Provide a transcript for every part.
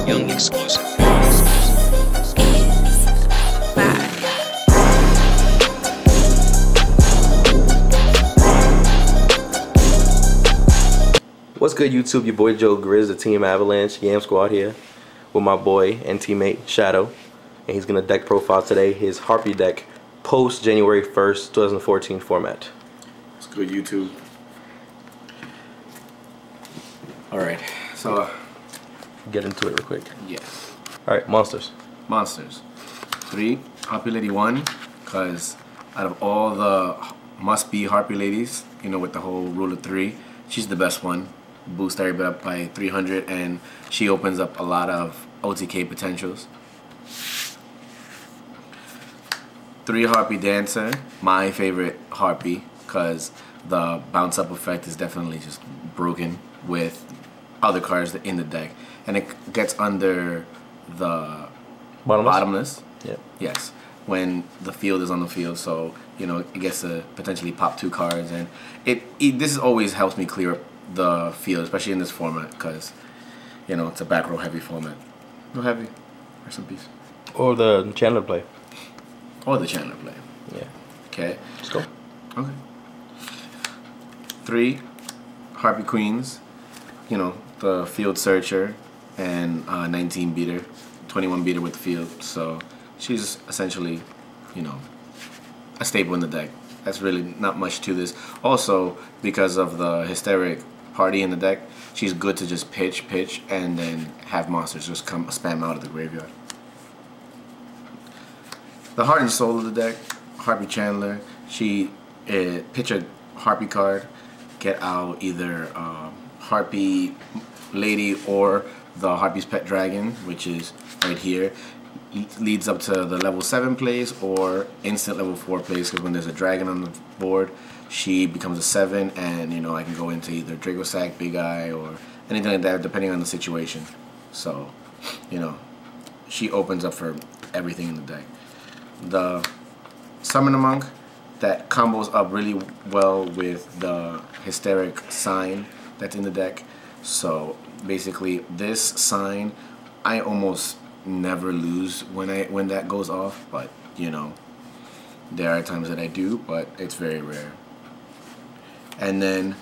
Young exclusive. What's good, YouTube? Your boy Joe Grizz, the Team Avalanche Yam Squad here with my boy and teammate Shadow, and he's gonna deck profile today his Harpy deck post January 1st, 2014 format. What's good, YouTube? Alright, so Get into it real quick. yes. Alright, monsters. Monsters. 3, Harpy Lady 1, because out of all the must-be Harpy Ladies, you know, with the whole rule of 3, she's the best one. Boosts everybody up by 300, and she opens up a lot of OTK potentials. 3, Harpy Dancer, my favorite Harpy, because the bounce up effect is definitely just broken with other cards in the deck, and it gets under the bottomless. Yeah. Yes, when the field is on the field, so you know it gets to potentially pop 2 cards, and this always helps me clear up the field, especially in this format, because you know it's a back row heavy format. No heavy, rest in peace. Or the Chandler play. Or the Chandler play. Yeah. Okay. Let's go. Okay. 3, Harpy Queens. You know, the field searcher and 19 beater, 21 beater with the field. So she's essentially, you know, a staple in the deck. That's really not much to this. Also, because of the hysteric party in the deck, she's good to just pitch, and then have monsters just come spam out of the graveyard. The heart and soul of the deck, Harpy Chandler. She pitch a Harpy card, get out either Harpy Lady or the Harpy's Pet Dragon, which is right here. Leads up to the level 7 plays or instant level 4 plays, because when there's a dragon on the board, she becomes a 7, and you know I can go into either Dragosack, Big Eye, or anything like that depending on the situation. So, you know, she opens up for everything in the deck. The Summoner Monk, that combos up really well with the Hysteric Sign that's in the deck. So basically this sign, I almost never lose when that goes off, but you know there are times that I do, but it's very rare. And then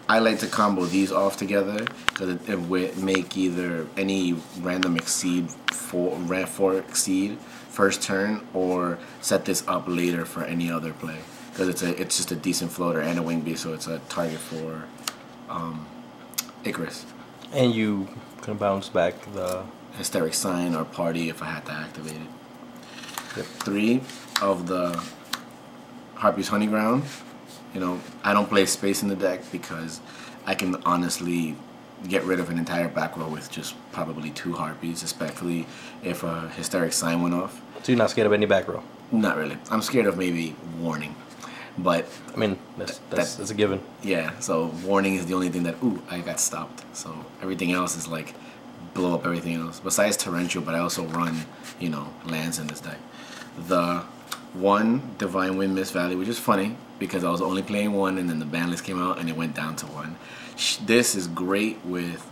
I like to combo these off together because it would make either any random exceed for exceed first turn, or set this up later for any other play, because it's just a decent floater and a wing beast, so it's a target for Icarus. And you can bounce back the Hysteric Sign or Party if I had to activate it. Yep. 3 of the Harpy's Honeyground. You know, I don't play space in the deck because I can honestly get rid of an entire back row with just probably 2 Harpies, especially if a Hysteric Sign went off. So you're not scared of any back row? Not really. I'm scared of maybe Warning, but I mean that's a given. Yeah, so Warning is the only thing that, ooh, I got stopped. So everything else is like blow up everything else besides Torrential, but I also run, you know, lands in this deck. The 1 Divine Wind Mist Valley, which is funny because I was only playing 1 and then the ban list came out and it went down to 1. This is great with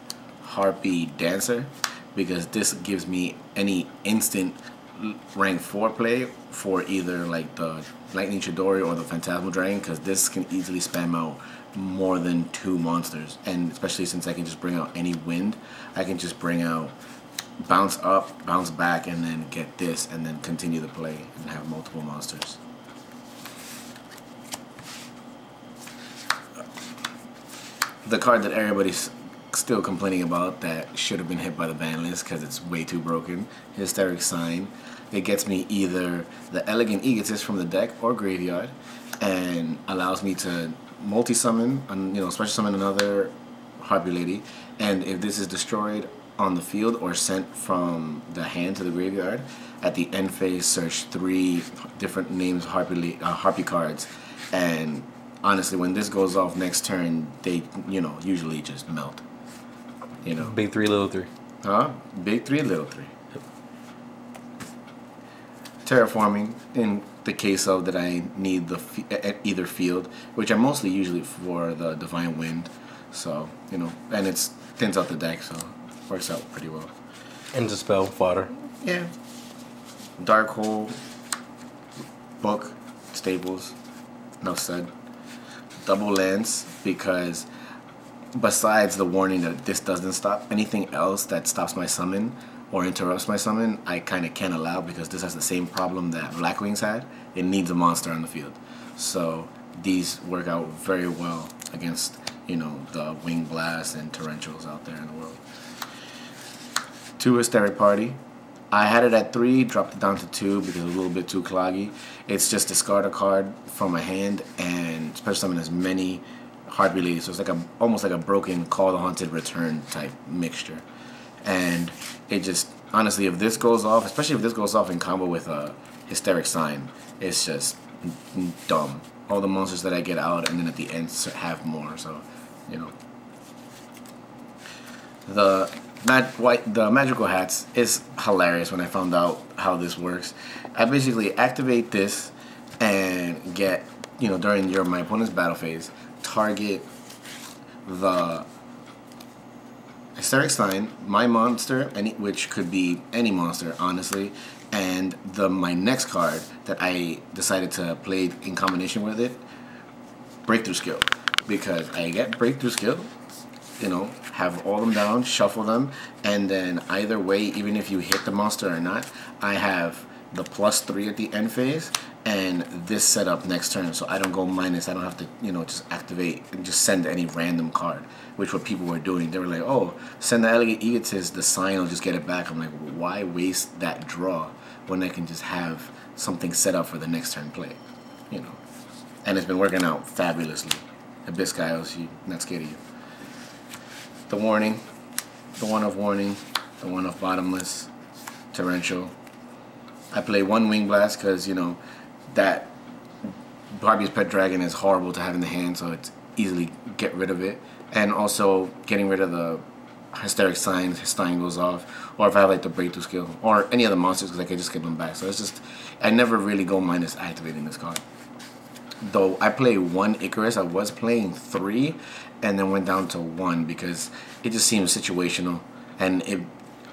Harpy Dancer because this gives me any instant rank 4 play for either like the Lightning Chidori or the Phantasmal Dragon, because this can easily spam out more than 2 monsters, and especially since I can just bring out any wind, I can just bring out bounce up, bounce back, and then get this, and then continue the play and have multiple monsters. The card that everybody's still complaining about that should have been hit by the ban list because it's way too broken, Hysteric Sign. It gets me either the Elegant Egotist from the deck or graveyard, and allows me to multi-summon, you know, special summon another Harpy Lady, and if this is destroyed on the field or sent from the hand to the graveyard, at the end phase search 3 different names Harpy cards, and honestly when this goes off next turn, they, you know, usually just melt. You know. Big 3, little 3. Huh? Big 3, little 3. Yep. Terraforming, in the case of that I need the either field, which I mostly usually for the Divine Wind. So, you know, and it's thins out the deck, so works out pretty well. And Dispel fodder. Yeah. Dark Hole, Book, Staples, enough said. Double Lance, because besides the warning that this doesn't stop, anything else that stops my summon or interrupts my summon, I kind of can't allow, because this has the same problem that Black Wings had. It needs a monster on the field. So these work out very well against, you know, the Wing Blast and Torrentials out there in the world. 2 Hysteric Party. I had it at 3, dropped it down to 2 because it was a little bit too cloggy. It's just discard a card from my hand and special summon as many Harpy Ladies. So it's like almost like a broken Call the Haunted Return type mixture. And it just, honestly, if this goes off, especially if this goes off in combo with a Hysteric Sign, it's just dumb. All the monsters that I get out, and then at the end have more. So, you know, the Magical Hats is hilarious when I found out how this works. I basically activate this and get, you know, during my opponent's battle phase, target the Hysteric Sign, my monster, which could be any monster, honestly, and my next card that I decided to play in combination with it, Breakthrough Skill, because I get Breakthrough Skill, you know, have all them down, shuffle them, and then either way, even if you hit the monster or not, I have the +3 at the end phase, and this setup next turn, so I don't go minus. I don't have to, you know, just activate and just send any random card, which what people were doing. They were like, oh, send the Elegant Egotist, the sign will just get it back. I'm like, why waste that draw when I can just have something set up for the next turn play, you know? And it's been working out fabulously. Abyss not scared of you. The Warning, the one of Warning, the one of Bottomless, Torrential. I play 1 Wing Blast because, you know, that Harpy's Pet Dragon is horrible to have in the hand, so it's easily get rid of it. And also getting rid of the Hysteric Signs, his sign goes off. Or if I have like the Breakthrough Skill, or any other monsters, because I can just get them back. So it's just, I never really go minus activating this card. Though I play 1 Icarus, I was playing 3, and then went down to 1 because it just seems situational. And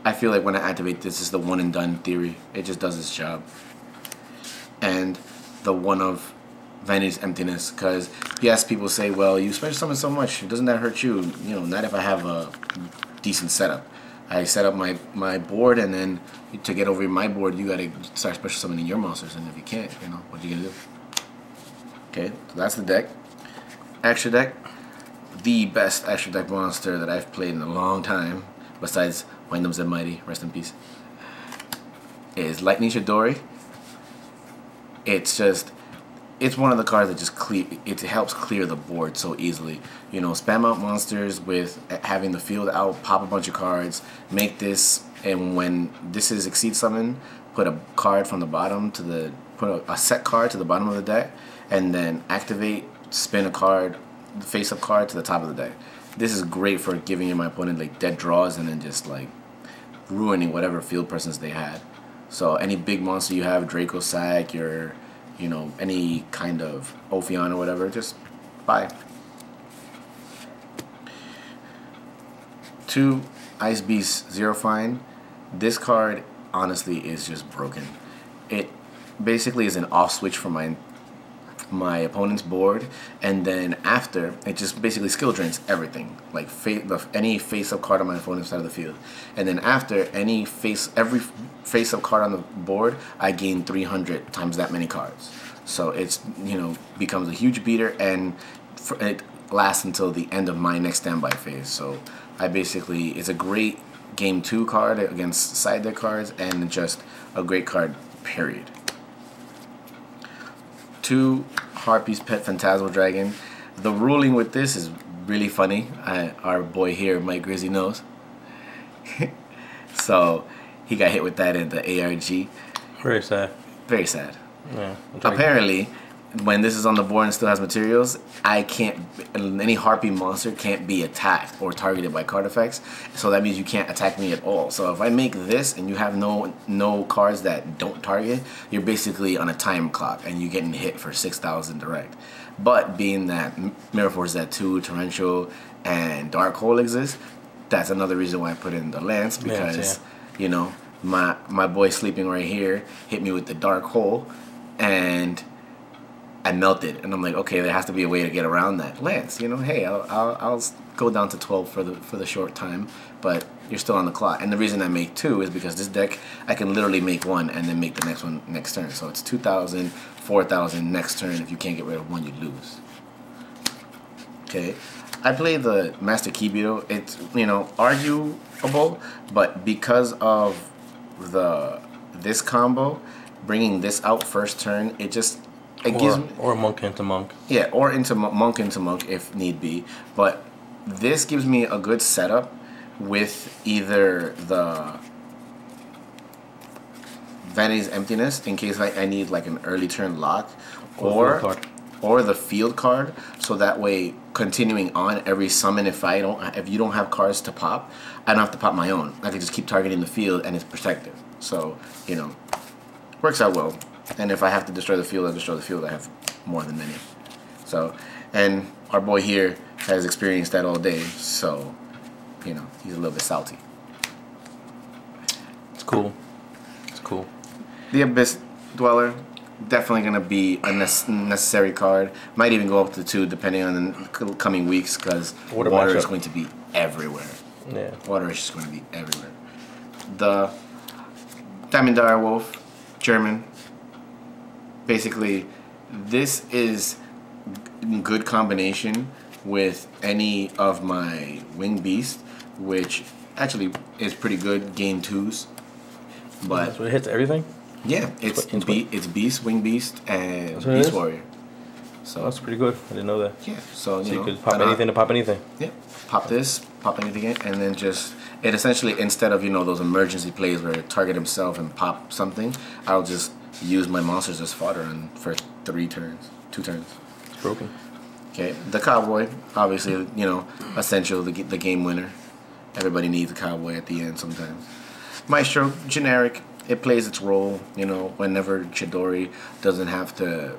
I feel like when I activate this, it's the one and done theory. It just does its job. And the one of Vanity's Emptiness, because yes, people say, well, you special summon so much, doesn't that hurt you? You know, not if I have a decent setup. I set up my board, and then to get over my board, you gotta start special summoning your monsters, and if you can't, you know, what you gonna do? Okay, so that's the deck. Extra deck. The best extra deck monster that I've played in a long time, besides Wyndham Zed Mighty, rest in peace, is Lightning Chidori. It's one of the cards that just it helps clear the board so easily. You know, spam out monsters with having the field out, pop a bunch of cards, make this, and when this is Exceed Summon, put a card from the bottom to put a set card to the bottom of the deck, and then activate, spin a card, face-up card to the top of the deck. This is great for giving my opponent like dead draws and then just like ruining whatever field presence they had. So any big monster you have, Draco Sac, or you know, any kind of Ophion or whatever, just buy. 2 Ice Beast Zero Fine. This card honestly is just broken. It basically is an off switch for my opponent's board, and then after it just basically skill drains everything, like any face-up card on my opponent's side of the field, and then after every face-up card on the board, I gain 300 times that many cards. So it's, you know, becomes a huge beater, and it lasts until the end of my next standby phase. So it's a great game 2 card against side deck cards, and just a great card, period. 2 Harpy's Pet Phantasmal Dragon. The ruling with this is really funny. Our boy here, Mike Grizzy, knows. So he got hit with that in the ARG. Very sad. Very sad. Yeah. Apparently, when this is on the board and still has materials, any harpy monster can't be attacked or targeted by card effects. So that means you can't attack me at all. So if I make this and you have no cards that don't target, you're basically on a time clock and you're getting hit for 6,000 direct. But being that Mirror Force Z2, Torrential, and Dark Hole exist, that's another reason why I put in the Lance, because you know, my boy sleeping right here hit me with the Dark Hole and I melted, and I'm like, okay, there has to be a way to get around that. Lance, you know, hey, I'll go down to 12 for the short time, but you're still on the clock. And the reason I make 2 is because this deck, I can literally make 1 and then make the next one next turn. So it's 2,000, 4,000 next turn. If you can't get rid of 1, you lose. Okay, I play the Master Key Beetle. It's, you know, arguable, but because of this combo, bringing this out first turn, it just gives me, or monk into monk. Yeah, or into monk if need be. But this gives me a good setup with either the Vanity's Emptiness in case I need like an early turn lock, or the field card, so that way continuing on every summon, if you don't have cards to pop, I don't have to pop my own. I can just keep targeting the field and it's protective. So, you know, works out well. And if I have to destroy the field, I destroy the field. I have more than many. So, and our boy here has experienced that all day, so, you know, he's a little bit salty. It's cool. It's cool. The Abyss Dweller, definitely going to be a necessary card. Might even go up to 2 depending on the coming weeks, because water is going to be everywhere. Yeah. Water is just going to be everywhere. The Diamond Dire Wolf, German. Basically, this is good combination with any of my Wing Beast, which actually is pretty good, gain 2s. But so it hits everything? Yeah, it's Beast, Wing Beast, and Beast Warrior. So that's pretty good. I didn't know that. Yeah, so you could pop anything to pop anything. Yeah, pop this, pop anything in, and then just it essentially, instead of, you know, those emergency plays where it target himself and pop something, I'll just use my monsters as fodder for 2 turns. It's broken. Okay, the Cowboy, obviously, you know, essential, the game winner. Everybody needs a Cowboy at the end sometimes. Maestro, generic. It plays its role, you know, whenever Chidori doesn't have to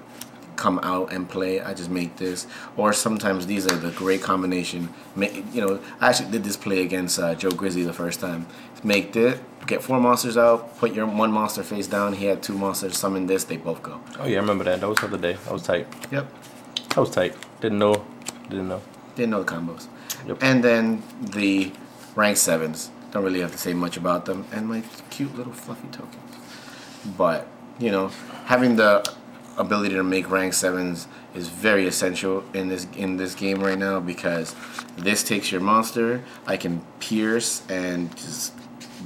come out and play, I just make this. Or sometimes these are the great combination. You know, I actually did this play against Joe Grizzly the first time. Make this, get 4 monsters out, put your 1 monster face down. He had 2 monsters, summon this, they both go. Oh yeah, I remember that. That was the other day. That was tight. Yep. That was tight. Didn't know the combos. Yep. And then the rank 7s. Don't really have to say much about them. And my cute little fluffy tokens. But, you know, having the ability to make rank 7s is very essential in this game right now, because this takes your monster. I can pierce and just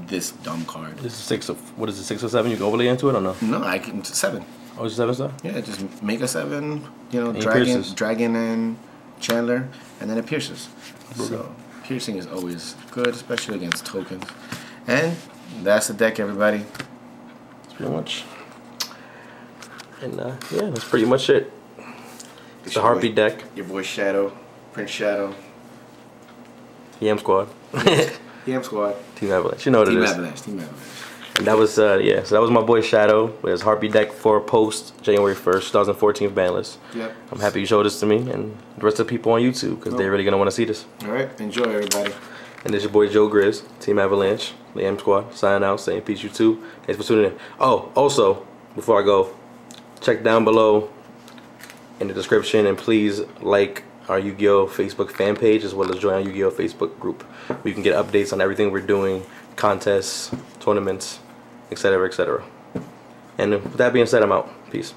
this dumb card. This is 6 or 7? You can overlay into it or no? No, I can 7. Oh, it's 7 stuff? Yeah, just make a 7. You know, and dragon and Chandler, and then it pierces. Okay. So piercing is always good, especially against tokens. And that's the deck, everybody. That's pretty much. And yeah, that's pretty much it. It's a Harpy deck. Your boy Shadow, Prince Shadow. Yam Squad. Yam Squad. Team Avalanche. You know what it is. Team Avalanche. And that was, yeah, so that was my boy Shadow with his Harpy deck for post January 1st, 2014 ban list. Yep. I'm happy you showed this to me and the rest of the people on YouTube, because they're really going to want to see this. Alright, enjoy everybody. And this is your boy Joe Grizz, Team Avalanche, the Yam Squad, signing out, saying peace you too. Thanks for tuning in. Oh, also, before I go, check down below in the description and please like our Yu-Gi-Oh! Facebook fan page, as well as join our Yu-Gi-Oh! Facebook group, where you can get updates on everything we're doing, contests, tournaments, etc., etc. And with that being said, I'm out. Peace.